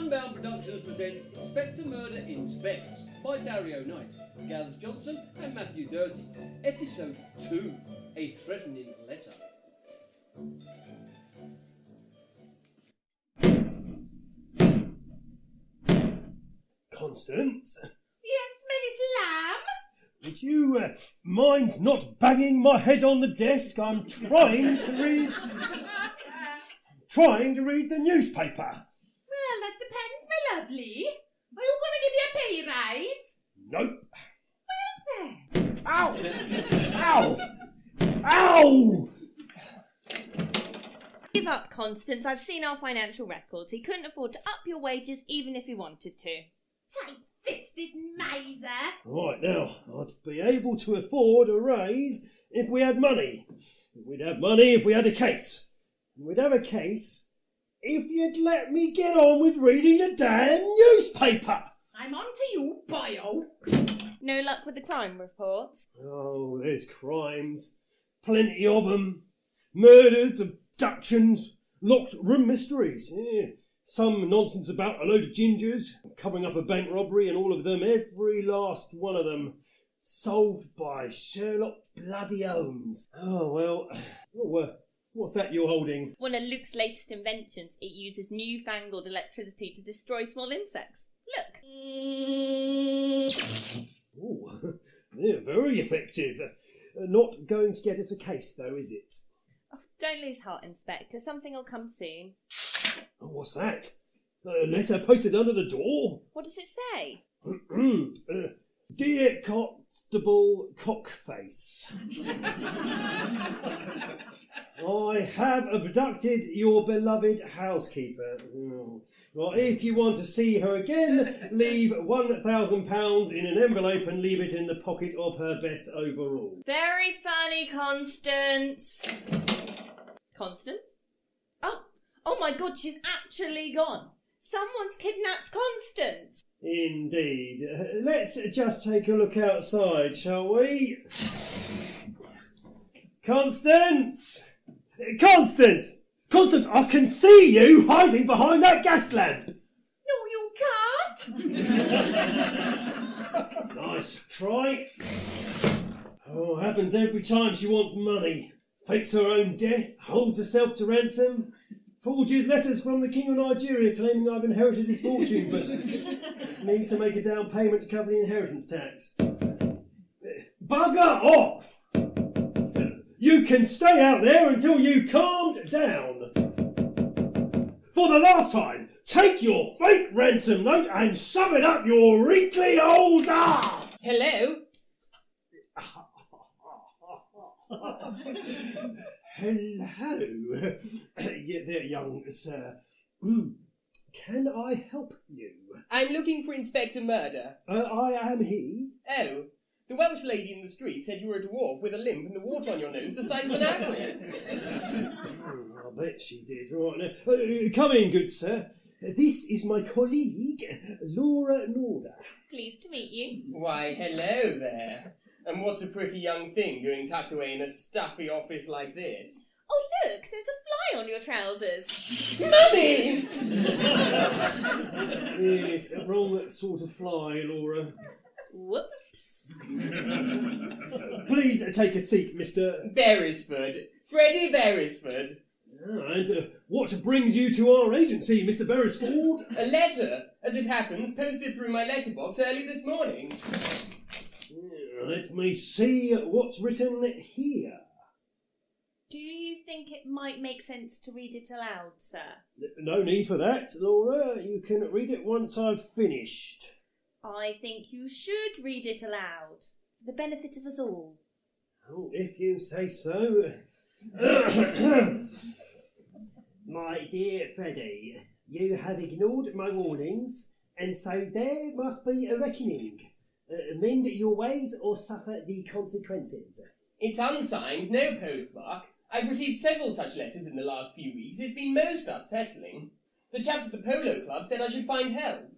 Unbound Productions presents Inspector Murder Inspects by Dario Knight, Gareth Johnson and Matthew Doherty. Episode 2, A Threatening Letter. Constance? Yes, my little lamb? Would you mind not banging my head on the desk? I'm trying to read the newspaper. Well, that depends, my lovely. Are you going to give me a pay rise? Nope. Well then. Ow! Ow! Ow! Give up, Constance. I've seen our financial records. He couldn't afford to up your wages even if he wanted to. Tight-fisted miser. Right, now, I'd be able to afford a raise if we had money. We'd have money if we had a case. We'd have a case if you'd let me get on with reading the damn newspaper. I'm on to you, boyo. No luck with the crime reports? Oh, there's crimes. Plenty of them. Murders, abductions, locked room mysteries. Yeah. Some nonsense about a load of gingers, covering up a bank robbery, and all of them, every last one of them, solved by Sherlock bloody Holmes. Oh, well, what's that you're holding? One of Luke's latest inventions. It uses newfangled electricity to destroy small insects. Look. Oh, yeah, very effective. Not going to get us a case, though, is it? Oh, don't lose heart, Inspector. Something will come soon. Oh, what's that? A letter posted under the door? What does it say? Dear Constable Cockface, I have abducted your beloved housekeeper. Well, if you want to see her again, leave £1,000 in an envelope and leave it in the pocket of her best overall. Very funny, Constance. Constance? Oh my God, she's actually gone. Someone's kidnapped Constance. Indeed. Let's just take a look outside, shall we? Constance! Constance! Constance, I can see you hiding behind that gas lamp! No, you can't. Nice try. Oh, happens every time she wants money. Fakes her own death, holds herself to ransom, forges letters from the King of Nigeria claiming I've inherited his fortune, but need to make a down payment to cover the inheritance tax. Bugger off! You can stay out there until you've calmed down. For the last time, take your fake ransom note and shove it up your wrinkly old arse! Hello? Hello. Yeah, there, young sir. Can I help you? I'm looking for Inspector Murder. I am he. Oh, the Welsh lady in the street said you were a dwarf with a limp and a wart on your nose the size of an apple. I bet she did. Right now. Come in, good sir. This is my colleague, Laura Norder. Pleased to meet you. Why, hello there. And what's a pretty young thing doing tucked away in a stuffy office like this? Oh, look, there's a fly on your trousers. Mummy! Yes, wrong sort of fly, Laura. Whoops. Please take a seat, Mr. Beresford. Freddie Beresford. And what brings you to our agency, Mr. Beresford? A letter, as it happens, posted through my letterbox early this morning. Let me see what's written here. Do you think it might make sense to read it aloud, sir? No need for that, Laura. You can read it once I've finished. I think you should read it aloud, for the benefit of us all. Oh, if you say so. My dear Freddie, you have ignored my warnings, and so there must be a reckoning. Mend your ways or suffer the consequences. It's unsigned, no postmark. I've received several such letters in the last few weeks. It's been most unsettling. The chaps at the polo club said I should find help.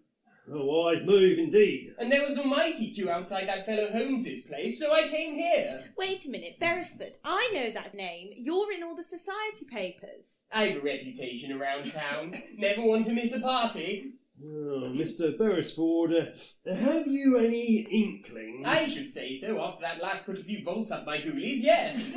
A wise move indeed. And there was an almighty queue outside that fellow Holmes's place, so I came here. Wait a minute, Beresford. I know that name. You're in all the society papers. I've a reputation around town. Never one to miss a party. Oh, Mr. Beresford, have you any inkling? I should say so, after that last put a few volts up my ghoulies, yes.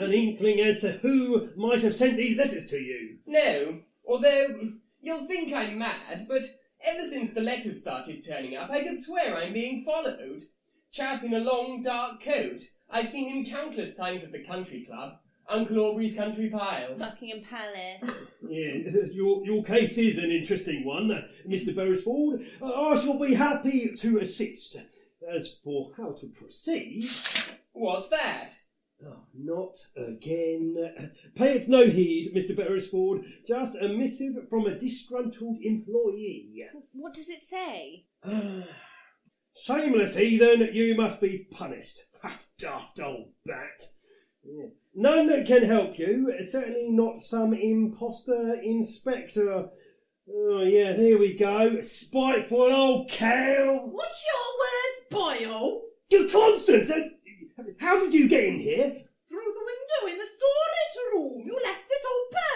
An inkling as to who might have sent these letters to you? No, although you'll think I'm mad, but ever since the letters started turning up, I could swear I'm being followed. Chap in a long, dark coat. I've seen him countless times at the country club. Uncle Aubrey's country pile. Buckingham Palace. Yeah, your case is an interesting one, Mr. Beresford. I shall be happy to assist. As for how to proceed... What's that? Oh, not again. Pay it no heed, Mr. Beresford. Just a missive from a disgruntled employee. What does it say? Shameless heathen, you must be punished. Daft old bat. Yeah. None that can help you, certainly not some imposter inspector. Oh, yeah, here we go. Spiteful old cow. What's your words, boyo? Constance, how did you get in here? Through the window in the storage room. You left it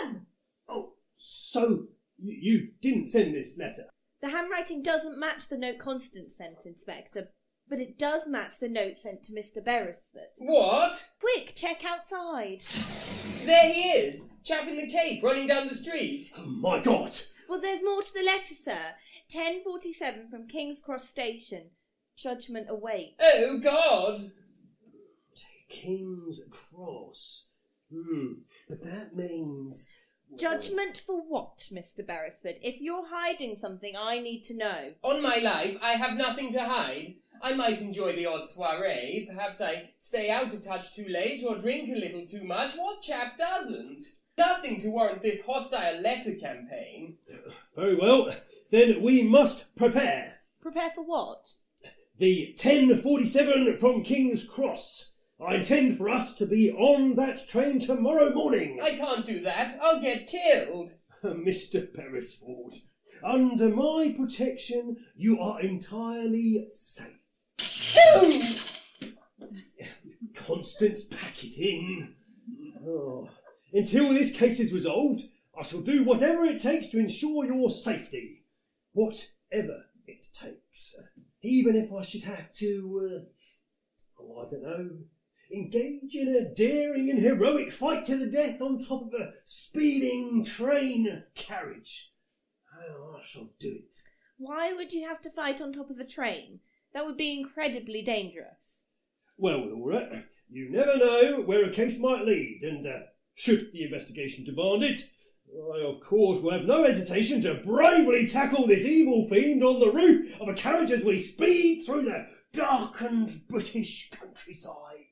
open. Oh, so you didn't send this letter? The handwriting doesn't match the note Constance sent, Inspector, but it does match the note sent to Mr. Beresford. What? Quick, check outside. There he is, chap in the cape, running down the street. Oh, my God. Well, there's more to the letter, sir. 10:47 from King's Cross Station. Judgment awaits. Oh, God! King's Cross. But that means... Judgment for what, Mr. Beresford? If you're hiding something, I need to know. On my life, I have nothing to hide. I might enjoy the odd soiree. Perhaps I stay out a touch too late or drink a little too much. What chap doesn't? Nothing to warrant this hostile letter campaign. Very well. Then we must prepare. Prepare for what? The 10:47 from King's Cross. I intend for us to be on that train tomorrow morning. I can't do that. I'll get killed. Mr. Beresford, under my protection, you are entirely safe. Constance, pack it in. Oh. Until this case is resolved, I shall do whatever it takes to ensure your safety. Whatever it takes. Even if I should have to, I don't know, engage in a daring and heroic fight to the death on top of a speeding train carriage. Oh, I shall do it. Why would you have to fight on top of a train? That would be incredibly dangerous. Well, Laura, you never know where a case might lead, and should the investigation demand it, I, of course, will have no hesitation to bravely tackle this evil fiend on the roof of a carriage as we speed through the darkened British countryside.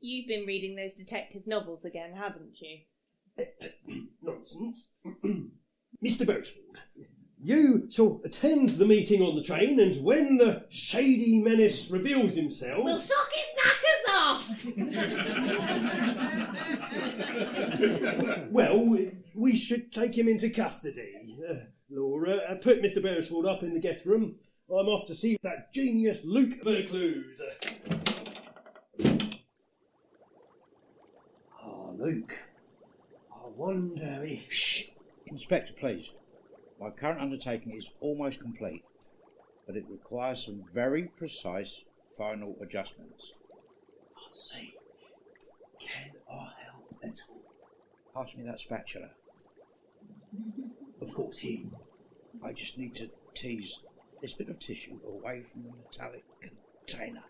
You've been reading those detective novels again, haven't you? Nonsense. Mr. Beresford, you shall attend the meeting on the train, and when the shady menace reveals himself... We'll shock his knackers off. Well, we should take him into custody. Laura, put Mr. Beresford up in the guest room. I'm off to see that genius Luke Vercluse. Luke, I wonder if... Shh! Inspector, please. My current undertaking is almost complete, but it requires some very precise final adjustments. I see. Can I help at all? Pass me that spatula. Of course, here. I just need to tease this bit of tissue away from the metallic container.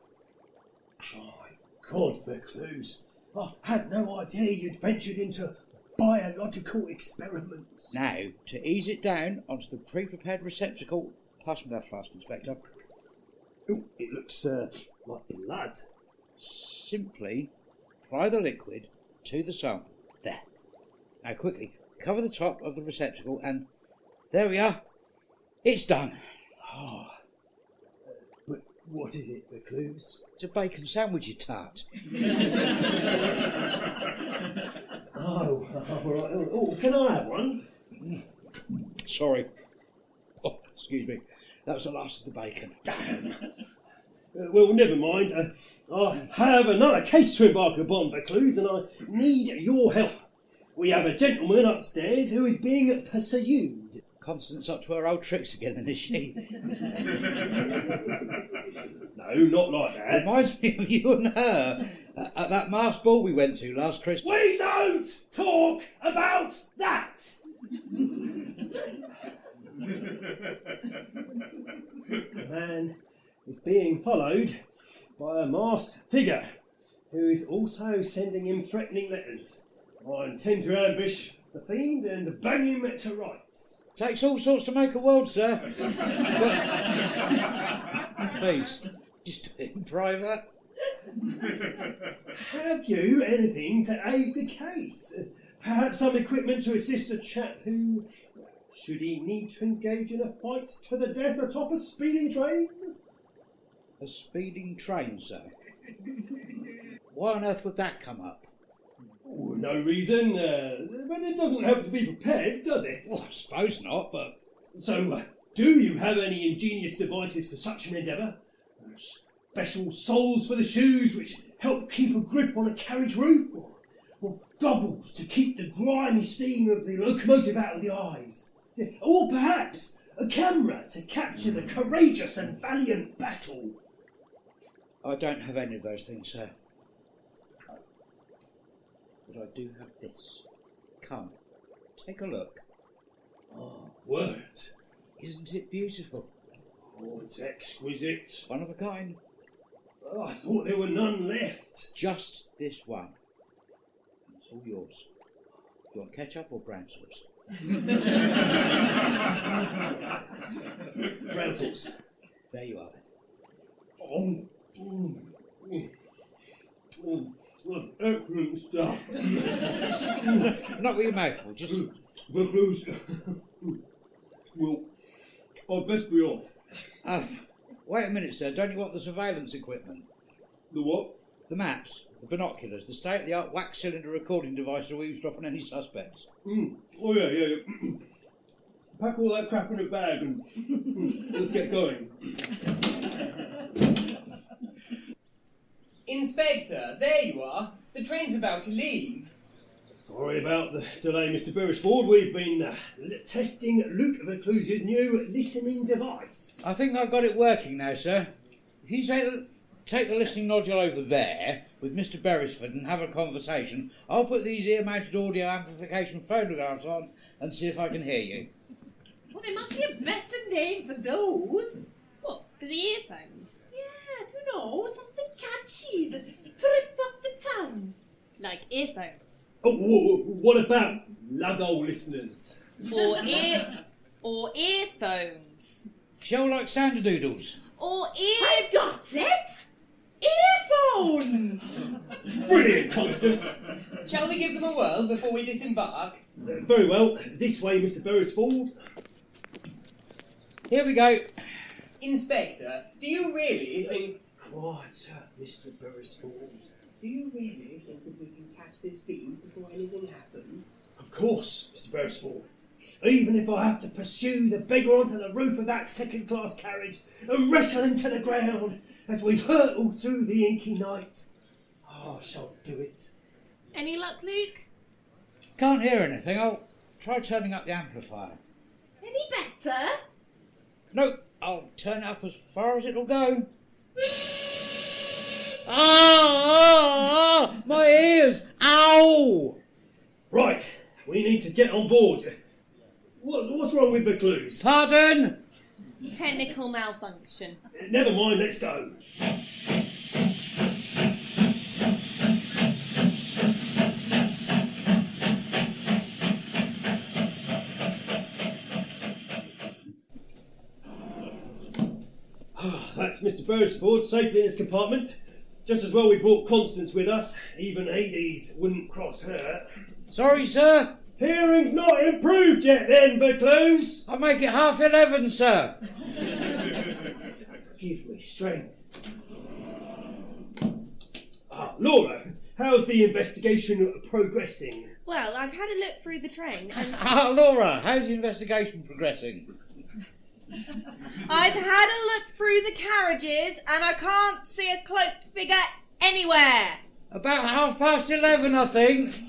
My God, Vercluse. I had no idea you'd ventured into biological experiments. Now, to ease it down onto the pre-prepared receptacle, pass me that flask, Inspector. Oh, it looks like blood. Simply apply the liquid to the sample. There. Now, quickly, cover the top of the receptacle and there we are. It's done. Oh. But what is it, Vercluse? It's a bacon sandwich, you tart. Oh, all right. Oh, can I have one? Sorry. Oh, excuse me. That was the last of the bacon. Damn. Well, never mind. I have another case to embark upon, Vercluse, and I need your help. We have a gentleman upstairs who is being pursued. Constance up to her old tricks again, then, is she? No, not like that. Reminds me of you and her at that masked ball we went to last Christmas. We don't talk about that! The man is being followed by a masked figure who is also sending him threatening letters. I intend to ambush the fiend and bang him to rights. Takes all sorts to make a world, sir. Please, just do it in private. Have you anything to aid the case? Perhaps some equipment to assist a chap who, should he need to engage in a fight to the death atop a speeding train? A speeding train, sir? Why on earth would that come up? Oh, no reason, but it doesn't help to be prepared, does it? Well, I suppose not, but... So, do you have any ingenious devices for such an endeavour? Special soles for the shoes which help keep a grip on a carriage roof? Or goggles to keep the grimy steam of the locomotive out of the eyes? Or perhaps a camera to capture the courageous and valiant battle? I don't have any of those things, sir. But I do have this. Come, take a look. Oh, words. Isn't it beautiful? Oh, it's exquisite. One of a kind. Oh, I thought there were none left. Just this one. It's all yours. Do you want ketchup or brown sauce? Brown sauce. There you are. Oh, excellent stuff. Not with your mouth full, just... Recluse. Well, I'd best be off. Wait a minute, sir. Don't you want the surveillance equipment? The what? The maps, the binoculars, the state-of-the-art wax cylinder recording device to eavesdrop on any suspects. Oh, yeah. Pack all that crap in a bag and let's get going. Inspector, there you are. The train's about to leave. Sorry about the delay, Mr. Beresford. We've been testing Luke Recluse's new listening device. I think I've got it working now, sir. If you take the listening nodule over there with Mr. Beresford and have a conversation, I'll put these ear-mounted audio amplification phonographs on and see if I can hear you. Well, there must be a better name for those. What, for the earphones? Yes, you know, something catchy that trips up the tongue. Like earphones? Oh, what about Luggo listeners? Or earphones? Show like Sanderdoodles. Or I've got it! Earphones! Brilliant, Constance. Shall we give them a whirl before we disembark? Very well. This way, Mr. Beresford. Here we go. Inspector, do you really think... Quiet, sir, Mr. Beresford. Do you really think that we can catch this fiend before anything happens? Of course, Mr. Beresford. Even if I have to pursue the beggar onto the roof of that second-class carriage and wrestle him to the ground as we hurtle through the inky night, I shall do it. any luck, Luke? Can't hear anything. I'll try turning up the amplifier. Any better? No, I'll turn it up as far as it'll go. Ah! My ears! Ow! Right, we need to get on board. What's wrong with the clues? Pardon? Technical malfunction. Never mind, let's go. That's Mr. Beresford safely in his compartment. Just as well we brought Constance with us. Even Hades wouldn't cross her. Sorry, sir. Hearing's not improved yet then, Recluse. I'll make it 11:30, sir. Give me strength. Laura, how's the investigation progressing? Well, I've had a look through the train and Laura, how's the investigation progressing? I've had a look through the carriages and I can't see a cloaked figure anywhere. About 11:30, I think.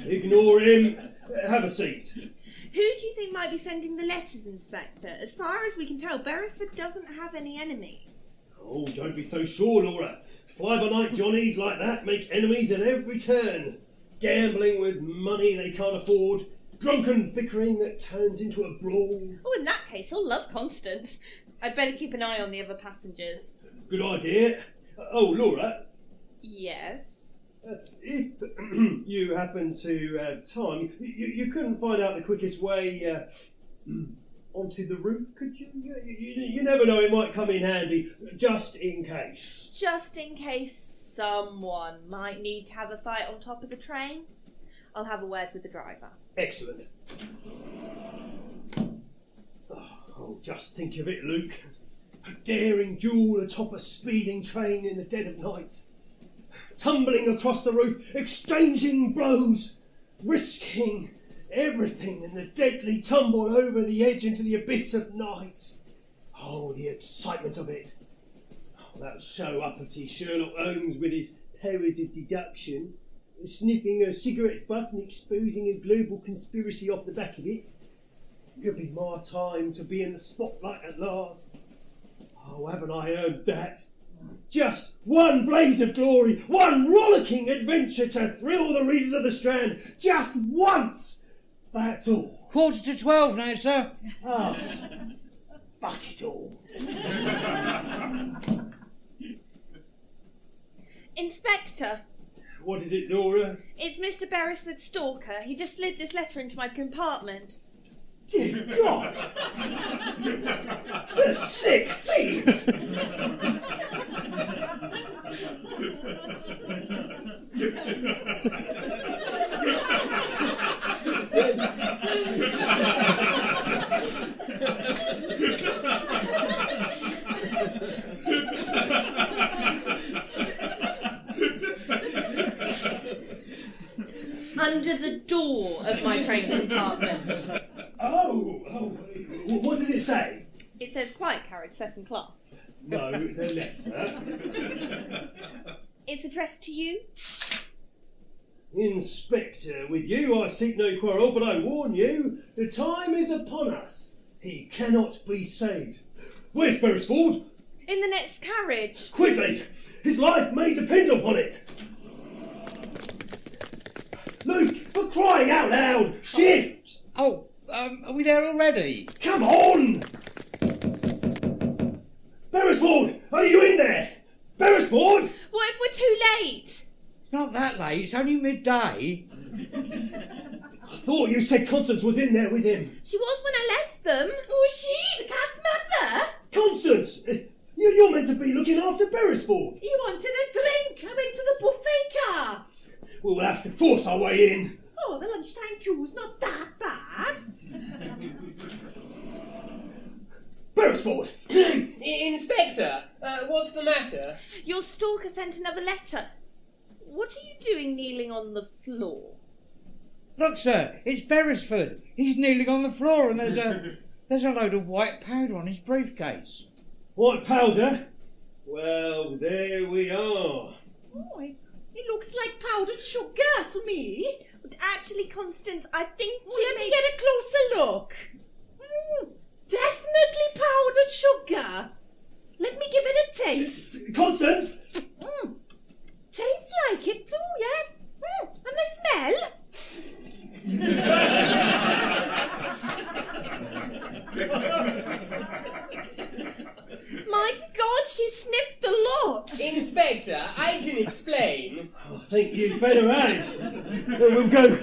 Ignore him. Have a seat. Who do you think might be sending the letters, Inspector? As far as we can tell, Beresford doesn't have any enemies. Oh, don't be so sure, Laura. Fly-by-night Johnnies like that make enemies at every turn. Gambling with money they can't afford. Drunken bickering that turns into a brawl. Oh, in that case, he'll love Constance. I'd better keep an eye on the other passengers. Good idea. Oh, Laura. Yes? If you happen to have time, you couldn't find out the quickest way onto the roof, could you? You never know, it might come in handy, just in case. Just in case someone might need to have a fight on top of the train, I'll have a word with the driver. Excellent. Oh, just think of it, Luke. A daring duel atop a speeding train in the dead of night. Tumbling across the roof, exchanging blows, risking everything in the deadly tumble over the edge into the abyss of night. Oh, the excitement of it. Oh, that show-uppity Sherlock Holmes with his powers of deduction, sniffing a cigarette butt and exposing a global conspiracy off the back of it. It'll be my time to be in the spotlight at last. Oh, haven't I earned that? Just one blaze of glory, one rollicking adventure to thrill the readers of the Strand, just once! That's all. 11:45 now, sir. Oh, fuck it all. Inspector, What is it, Laura? it's Mr. Beresford's stalker. He just slid this letter into my compartment. Dear God! The sick fiend! Under the door of my train compartment. Oh, what does it say? It says quiet carriage, second class. No, the letter. It's addressed to you? Inspector, with you I seek no quarrel, but I warn you, the time is upon us. He cannot be saved. Where's Beresford? In the next carriage. Quickly! His life may depend upon it! Luke, for crying out loud, shift! Oh, are we there already? Come on! Beresford, are you in there? Beresford! What if we're too late? It's not that late, it's only midday. I thought you said Constance was in there with him. She was when I left them. Who is she? The cat's mother? Constance! You're meant to be looking after Beresford. He wanted a drink. I went to the buffet car. We'll have to force our way in. Oh, the lunchtime queue's not that bad. Beresford! Inspector, what's the matter? Your stalker sent another letter. What are you doing kneeling on the floor? Look, sir, it's Beresford. He's kneeling on the floor and there's a load of white powder on his briefcase. White powder? Well, there we are. Oh, it looks like powdered sugar to me. But actually, Constance, I think Let me get a closer look. Definitely powdered sugar. Let me give it a taste. Constance! Tastes like it too, yes. And the smell? My God, she sniffed a lot. Inspector, I can explain. I think you'd better add. We'll go.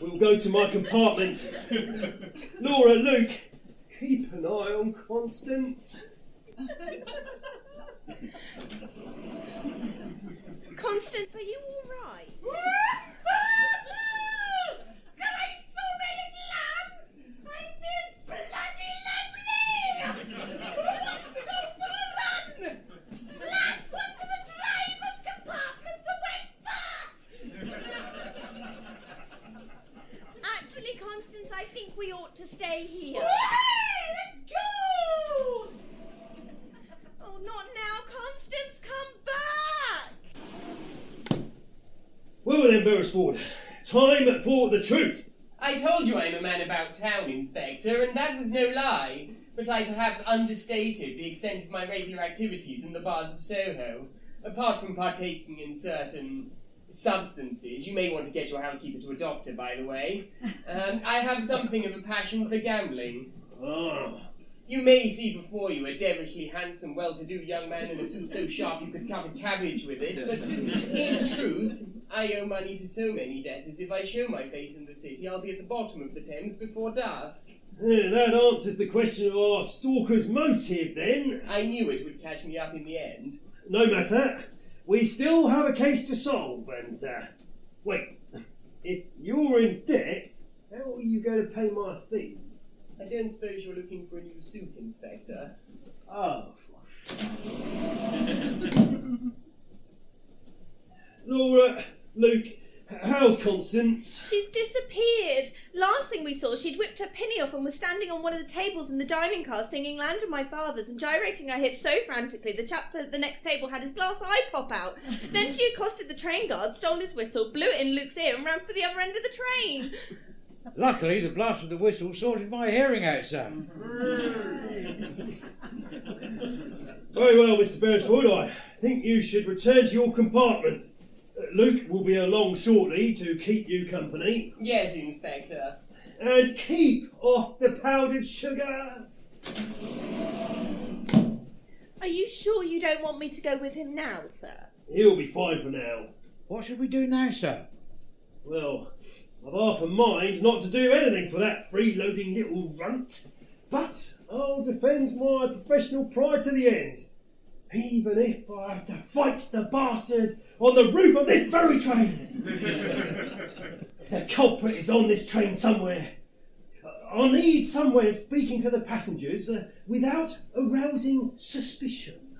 We'll go to my compartment. Laura, Luke, keep an eye on Constance. Constance, are you all right? Can I sew my little hands? I feel bloody lovely. Who wants to go for a run? Last one to the driver's compartment's a wet fart. Actually, Constance, I think we ought to stay here. Let's go. Oh, not now, Constance, come back. We'll So then, Beresford, time for the truth. I told you I'm a man about town, Inspector, and that was no lie. But I perhaps understated the extent of my regular activities in the bars of Soho. Apart from partaking in certain substances, you may want to get your housekeeper to a doctor, by the way, I have something of a passion for gambling. Ah. You may see before you a devilishly handsome, well-to-do young man in a suit so sharp you could cut a cabbage with it, but in truth, I owe money to so many debtors, if I show my face in the city, I'll be at the bottom of the Thames before dusk. That answers the question of our stalker's motive, then. I knew it would catch me up in the end. No matter. We still have a case to solve, and, wait. If you're in debt, how are you going to pay my fee? I don't suppose you're looking for a new suit, Inspector. Oh, Laura, Luke, how's Constance? She's disappeared. Last thing we saw, she'd whipped her pinny off and was standing on one of the tables in the dining car singing Land of My Fathers and gyrating her hips so frantically the chap at the next table had his glass eye pop out. Then she accosted the train guard, stole his whistle, blew it in Luke's ear and ran for the other end of the train. Luckily, the blast of the whistle sorted my hearing out, sir. Very well, Mr. Beresford. I think you should return to your compartment. Luke will be along shortly to keep you company. Yes, Inspector. And keep off the powdered sugar. Are you sure you don't want me to go with him now, sir? He'll be fine for now. What should we do now, sir? Well, I've half a mind not to do anything for that freeloading little runt. But I'll defend my professional pride to the end. Even if I have to fight the bastard on the roof of this very train. The culprit is on this train somewhere. I'll need some way of speaking to the passengers without arousing suspicion.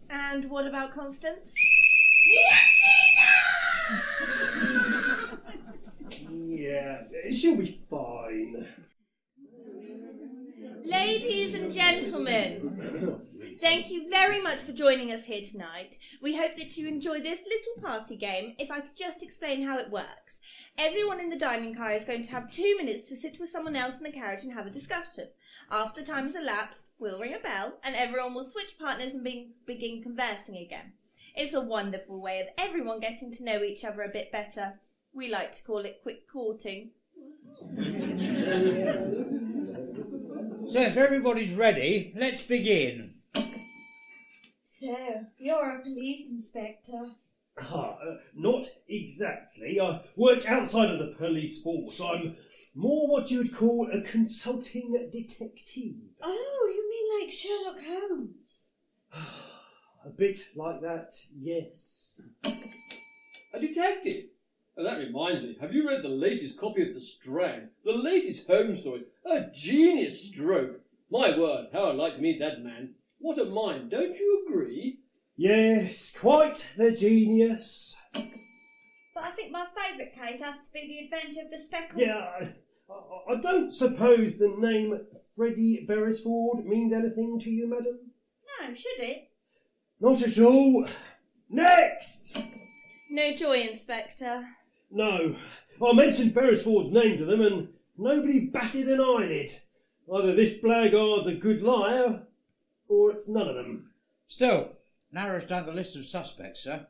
And what about Constance? Yeah, she'll be fine. Ladies and gentlemen, thank you very much for joining us here tonight. We hope that you enjoy this little party game. If I could just explain how it works. Everyone in the dining car is going to have 2 minutes to sit with someone else in the carriage and have a discussion. After the time has elapsed, we'll ring a bell and everyone will switch partners and begin conversing again. It's a wonderful way of everyone getting to know each other a bit better. We like to call it quick courting. So if everybody's ready, let's begin. So, you're a police inspector? Not exactly. I work outside of the police force. I'm more what you'd call a consulting detective. Oh, you mean like Sherlock Holmes? A bit like that, yes. A detective? Oh, that reminds me, have you read the latest copy of The Strand? The latest Holmes story? A genius stroke. My word, how I'd like to meet that man. What a mind, don't you agree? Yes, quite the genius. But I think my favourite case has to be The Adventure of the Speckle. Yeah, I don't suppose the name Freddie Beresford means anything to you, madam? No, should it? Not at all. Next! No joy, Inspector. No, I mentioned Beresford's name to them and nobody batted an eyelid. Either this blackguard's a good liar, or it's none of them. Still, narrows down the list of suspects, sir.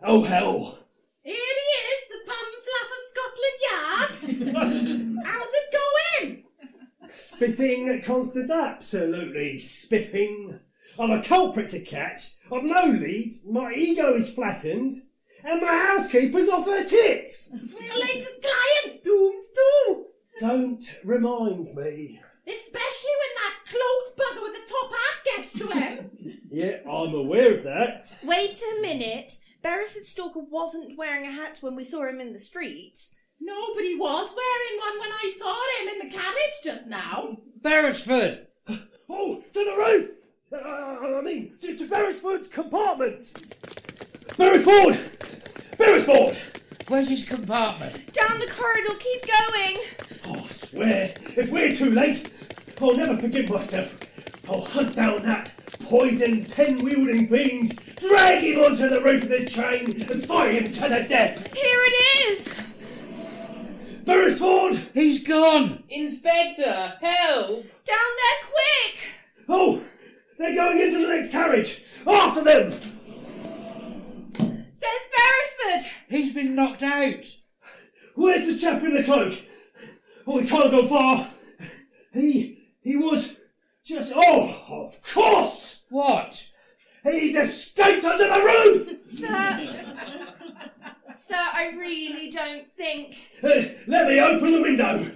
Oh, hell! Here he is, the bum fluff of Scotland Yard. How's it going? Spiffing, Constance, absolutely spiffing. I'm a culprit to catch, I've no leads, my ego is flattened, and my housekeeper's off her tits! Your latest client's doomed too. Don't remind me. Especially when that cloaked bugger with the top hat gets to him. Yeah, I'm aware of that. Wait a minute. Beresford Stalker wasn't wearing a hat when we saw him in the street. Nobody was wearing one when I saw him in the carriage just now. Beresford! Oh, to the roof! To Beresford's compartment! Beresford! Beresford! Where's his compartment? Down the corridor, keep going! Oh, I swear, if we're too late, I'll never forgive myself. I'll hunt down that poison pen-wielding fiend, drag him onto the roof of the train and fire him to the death. Here it is! Beresford! He's gone! Inspector, help! Down there, quick! Oh, they're going into the next carriage. After them! There's Beresford! He's been knocked out! Where's the chap in the cloak? Oh, he can't go far. He was just... Oh, of course! What? He's escaped onto the roof! Sir, I really don't think... Let me open the window.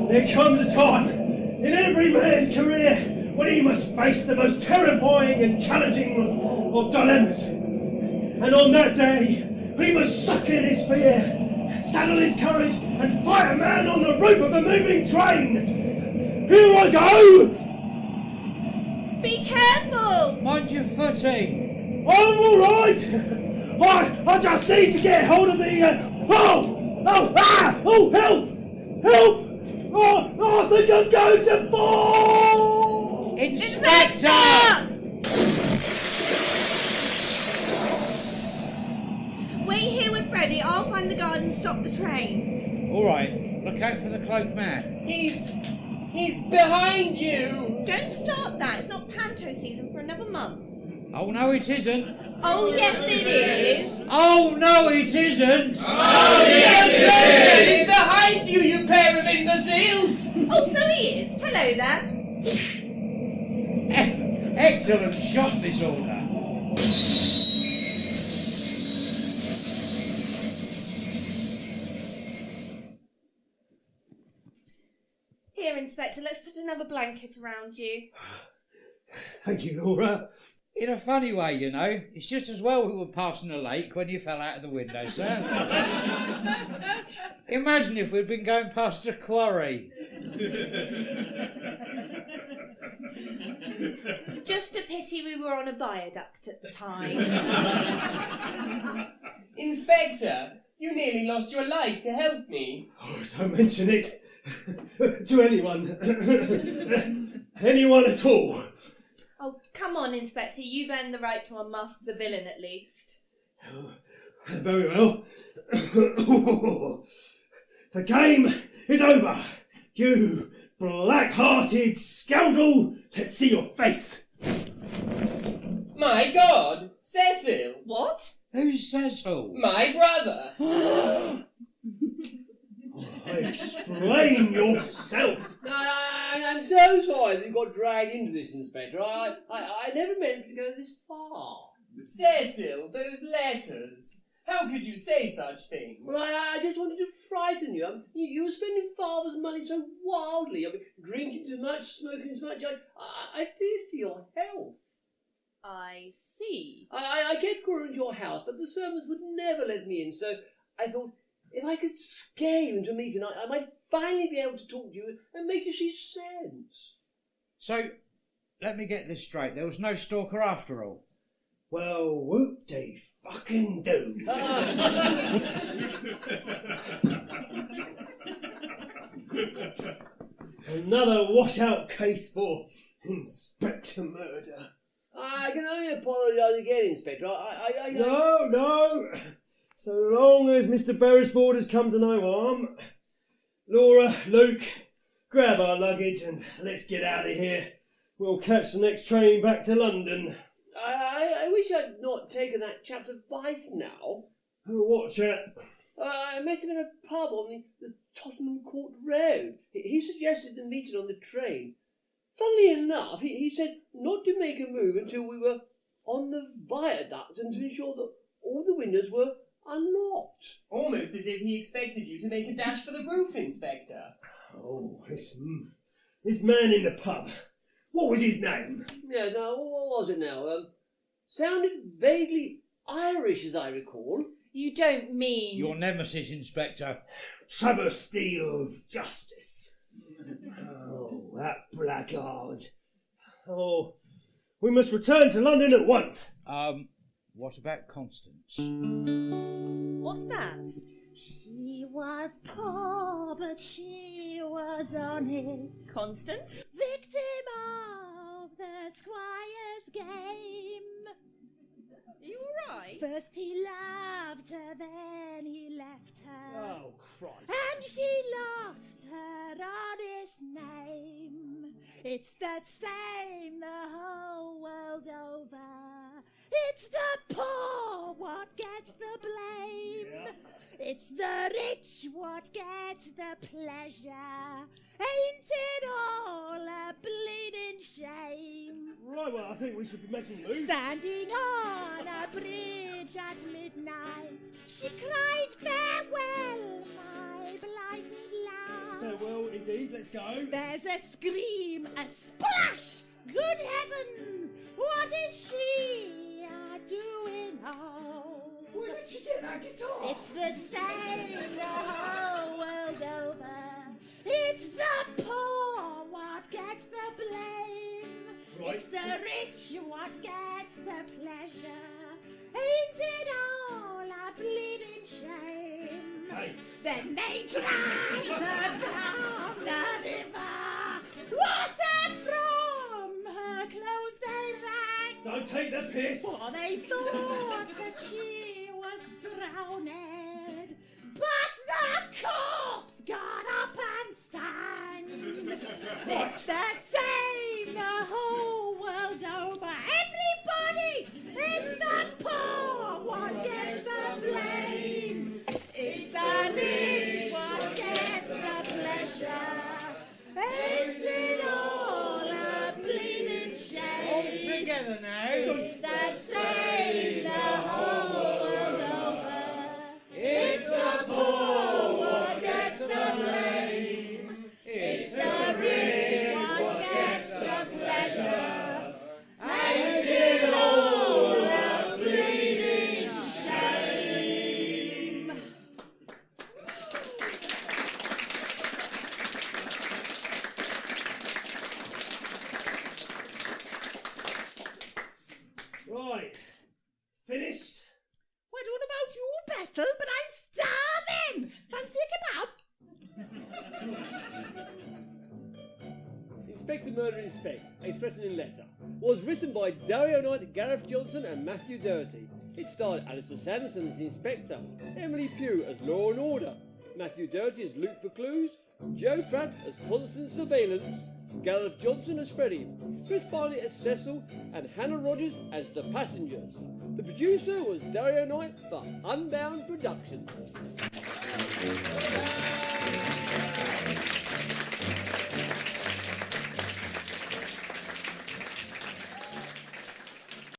There comes a time in every man's career when he must face the most terrifying and challenging of dilemmas. And on that day, he must suck in his fear, saddle his courage, and fight a man on the roof of a moving train. Here I go! Be careful! Mind your footing! I'm all right. I just need to get hold of the. Oh, help! Oh, I think I'm going to fall. Inspector! Wait here with Freddie. I'll find the guard and stop the train. All right, look out for the cloaked man. He's behind you! Don't start that. It's not panto season for another month. Oh no, it isn't. Oh yes, it is. Oh no, it isn't. Oh, yes, he's behind you, you pair of imbeciles! Oh, so he is. Hello there. Excellent shot disorder. Here, Inspector, let's put another blanket around you. Thank you, Laura. In a funny way, you know. It's just as well we were passing a lake when you fell out of the window, sir. Imagine if we'd been going past a quarry. Just a pity we were on a viaduct at the time. Inspector, you nearly lost your life to help me. Oh, don't mention it to anyone. Anyone at all. Oh, come on, Inspector. You've earned the right to unmask the villain at least. Oh, very well. The game is over. You black-hearted scoundrel. Let's see your face. My God! Cecil! What? Who's Cecil? My brother! Explain yourself. I'm so sorry that you got dragged into this, Inspector. I never meant to go this far. Cecil, those letters. How could you say such things? Well, I just wanted to frighten you. You were spending Father's money so wildly. Drinking too much, smoking too much. I feared for your health. I see. I kept going to your house, but the servants would never let me in, so I thought if I could scare you into a meeting, I might finally be able to talk to you and make you see sense. So, let me get this straight. There was no stalker after all. Well, whoop-de-fucking-do. Another washout case for Inspector Murder. I can only apologise again, Inspector. No. So long as Mr. Beresford has come to no harm. Laura, Luke, grab our luggage and let's get out of here. We'll catch the next train back to London. I wish I'd not taken that chap's advice now. What chap? I met him in a pub on the Tottenham Court Road. He suggested the meeting on the train. Funnily enough, he said not to make a move until we were on the viaduct and to ensure that all the windows were unlocked. Almost as if he expected you to make a dash for the roof, Inspector. Oh, this man in the pub. What was his name? Yeah, no, what was it now? Sounded vaguely Irish, as I recall. You don't mean... Your nemesis, Inspector. Travesty of justice. Oh, that blackguard. Oh, we must return to London at once. What about Constance? What's that? She was poor, but she was honest. Constance? Victim of the squire's game. Are you alright? First he loved her, then he left her. Oh, Christ. And she lost her honest name. It's the same the whole world over. It's the poor what gets the blame. Yeah. It's the rich what gets the pleasure. Ain't it all a bleeding shame? Right, well, I think we should be making a move. Standing on a bridge at midnight, she cried, "Farewell, my blighted love." Farewell, indeed. Let's go. There's a scream, a splash! Good heavens, what is she doing? Oh, Where did she get that guitar? it's the same the whole world over. It's the poor what gets the blame. Right. It's the rich what gets the pleasure. Ain't it all a bleeding shame? Hey. Then they dragged her down the river. Water from her clothes they ran. Don't take the piss. For they thought that she was drowned. But the corpse got up and sang. It's the same the whole world over. Everybody, it's the poor what gets the blame. It's the rich what gets the pleasure. Ain't it all a bleeding shame? All together now. It's the same the whole world over. It's the poor what gets the blame. It's the rich what gets the pleasure. Ain't it all a bleeding shame? Right. Finished? I don't know about you, Bethel, but I'm starving. Fancy a kebab? Inspector Murder Inspects, A Threatening Letter, was written by Dario Knight, Gareth Johnson and Matthew Doherty. It starred Alistair Sanderson as the Inspector, Emily Pugh as Law and Order, Matthew Doherty as Look for Clues, Joe Pratt as Constant Surveillance, Gareth Johnson as Freddie, Chris Barnett as Cecil, and Hannah Rogers as The Passengers. The producer was Dario Knight for Unbound Productions.